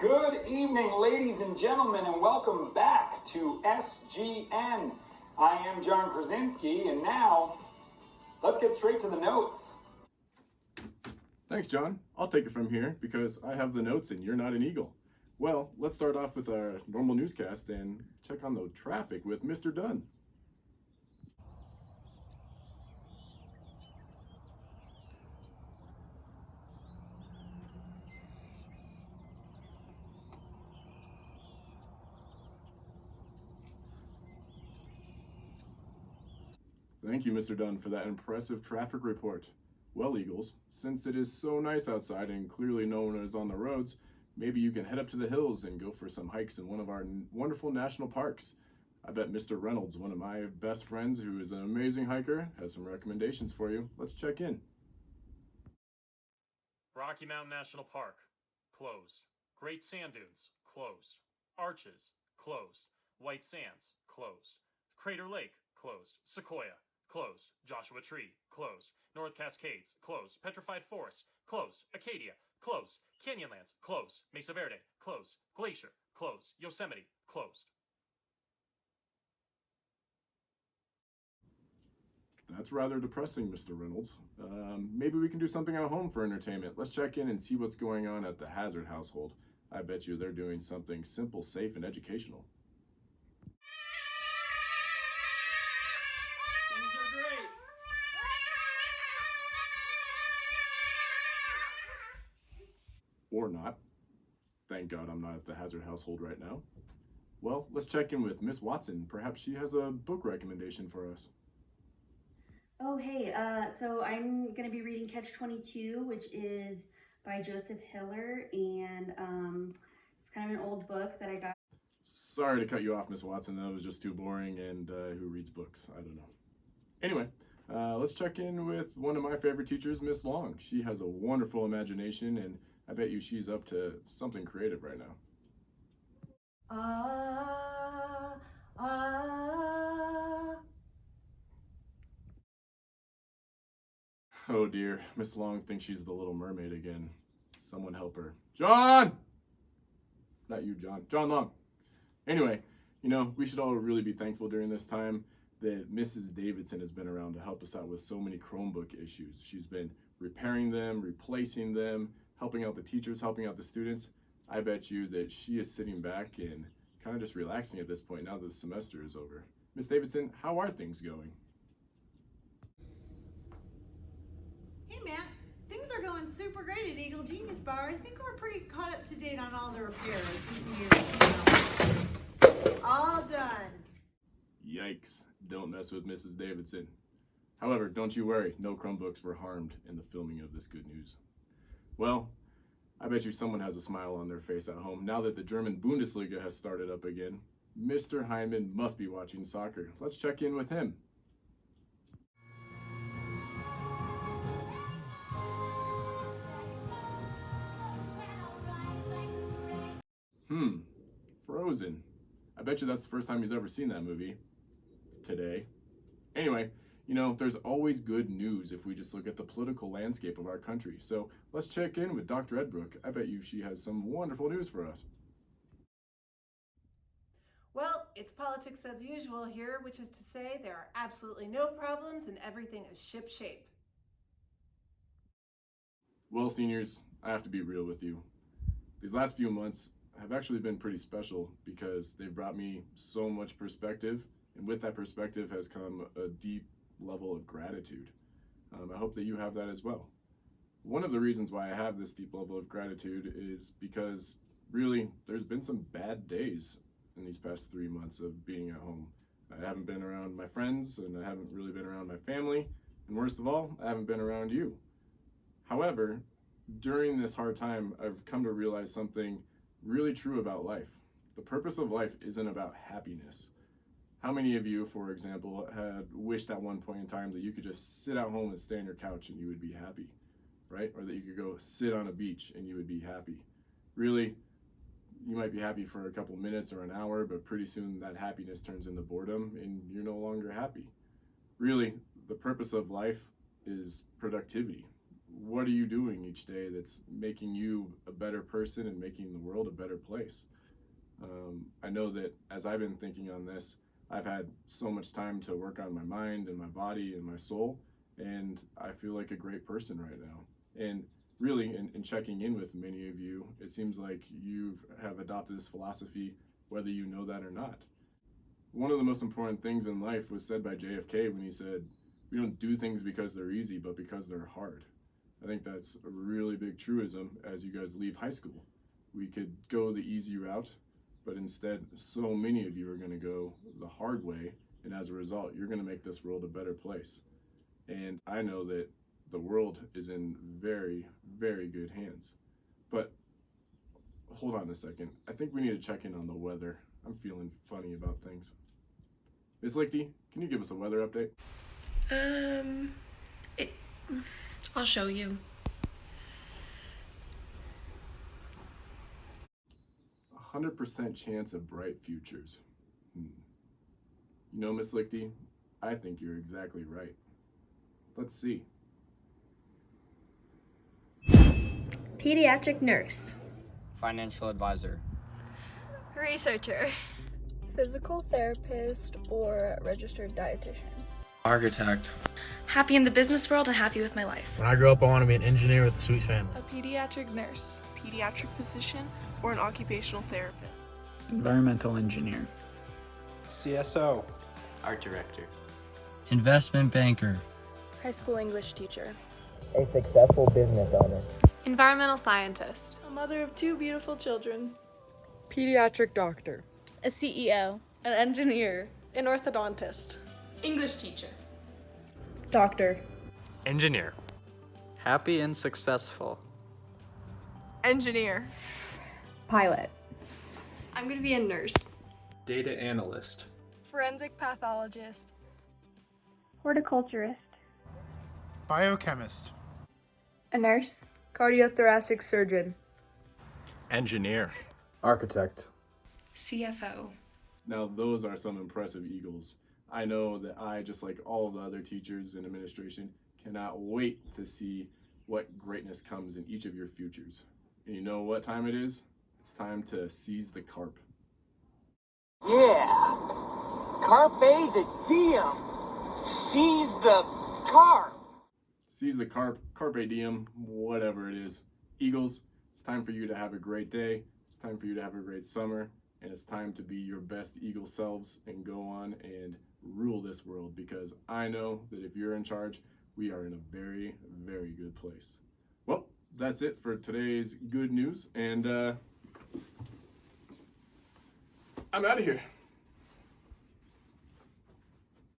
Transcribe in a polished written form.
Good evening, ladies and gentlemen, and welcome back to SGN. I am John Krasinski, and now let's get straight to the notes. Thanks, John. I'll take it from here because I have the notes and you're not an eagle. Well, let's start off with our normal newscast and check on the traffic with Mr. Dunn. Thank you, Mr. Dunn, for that impressive traffic report. Well, Eagles, since it is so nice outside and clearly no one is on the roads, maybe you can head up to the hills and go for some hikes in one of our wonderful national parks. I bet Mr. Reynolds, one of my best friends who is an amazing hiker, has some recommendations for you. Let's check in. Rocky Mountain National Park, closed. Great Sand Dunes, closed. Arches, closed. White Sands, closed. Crater Lake, closed. Sequoia, closed. Joshua Tree, closed. North Cascades, closed. Petrified Forest, closed. Acadia, closed. Canyonlands, closed. Mesa Verde, closed. Glacier, closed. Yosemite, closed. That's rather depressing, Mr. Reynolds. Maybe we can do something at home for entertainment. Let's check in and see what's going on at the Hazard household. I bet you they're doing something simple, safe, and educational. Things are great. Or not. Thank God I'm not at the Hazard household right now. Well, let's check in with Miss Watson. Perhaps she has a book recommendation for us. Oh, hey, so I'm going to be reading Catch-22, which is by Joseph Hiller, and it's kind of an old book that I got. Sorry to cut you off, Miss Watson. That was just too boring, and who reads books? I don't know. Anyway, let's check in with one of my favorite teachers, Miss Long. She has a wonderful imagination, and I bet you she's up to something creative right now. Oh dear, Miss Long thinks she's the Little Mermaid again. Someone help her. John! Not you, John. John Long. Anyway, we should all really be thankful during this time that Mrs. Davidson has been around to help us out with so many Chromebook issues. She's been repairing them, replacing them, helping out the teachers, helping out the students. I bet you that she is sitting back and kind of just relaxing at this point now that the semester is over. Miss Davidson, how are things going? Hey Matt, things are going super great at Eagle Genius Bar. I think we're pretty caught up to date on all the repairs. All done. Yikes, don't mess with Mrs. Davidson. However, don't you worry, no Chromebooks were harmed in the filming of this good news. Well, I bet you someone has a smile on their face at home now that the German Bundesliga has started up again. Mr. Hyman must be watching soccer. Let's check in with him. Frozen. I bet you that's the first time he's ever seen that movie. Today. Anyway, there's always good news if we just look at the political landscape of our country. So let's check in with Dr. Edbrook. I bet you she has some wonderful news for us. Well, it's politics as usual here, which is to say there are absolutely no problems and everything is shipshape. Well, seniors, I have to be real with you. These last few months have actually been pretty special because they've brought me so much perspective, and with that perspective has come a deep level of gratitude. I hope that you have that as well. One of the reasons why I have this deep level of gratitude is because really there's been some bad days in these past 3 months of being at home. I haven't been around my friends, and I haven't really been around my family, and worst of all, I haven't been around you. However, during this hard time, I've come to realize something really true about life. The purpose of life isn't about happiness. How many of you, for example, had wished at one point in time that you could just sit at home and stay on your couch and you would be happy, right? Or that you could go sit on a beach and you would be happy. Really, you might be happy for a couple minutes or an hour, but pretty soon that happiness turns into boredom and you're no longer happy. Really, the purpose of life is productivity. what are you doing each day that's making you a better person and making the world a better place? I know that as I've been thinking on this, I've had so much time to work on my mind and my body and my soul, and I feel like a great person right now. And really, in checking in with many of you, it seems like you have adopted this philosophy, whether you know that or not. One of the most important things in life was said by JFK when he said, "We don't do things because they're easy, but because they're hard." I think that's a really big truism as you guys leave high school. We could go the easy route, but instead, so many of you are going to go the hard way, and as a result, you're going to make this world a better place. And I know that the world is in very, very good hands. But hold on a second. I think we need to check in on the weather. I'm feeling funny about things. Miss Lichty, can you give us a weather update? I'll show you. 100% chance of bright futures. You know, Miss Lichty, I think you're exactly right. Let's see. Pediatric nurse. Financial advisor. Researcher. Physical therapist or registered dietitian. Architect. Happy in the business world and happy with my life. When I grow up, I want to be an engineer with a sweet family. A pediatric nurse, pediatric physician, or an occupational therapist. Environmental engineer. CSO. Art director. Investment banker. High school English teacher. A successful business owner. Environmental scientist. A mother of 2 beautiful children. Pediatric doctor. A CEO. An engineer. An orthodontist. English teacher. Doctor. Engineer. Happy and successful. Engineer. Pilot. I'm gonna be a nurse. Data analyst. Forensic pathologist. Horticulturist. Biochemist. A nurse. Cardiothoracic surgeon. Engineer. Architect. CFO. Now, those are some impressive Eagles. I know that I, just like all of the other teachers and administration, cannot wait to see what greatness comes in each of your futures. And you know what time it is? It's time to seize the carp. Yeah. Carpe the diem. Seize the carp. Seize the carp, carpe diem, whatever it is. Eagles, it's time for you to have a great day. It's time for you to have a great summer. And it's time to be your best Eagle selves and go on and rule this world, because I know that if you're in charge, we are in a very, very good place. Well, that's it for today's good news, and I'm out of here.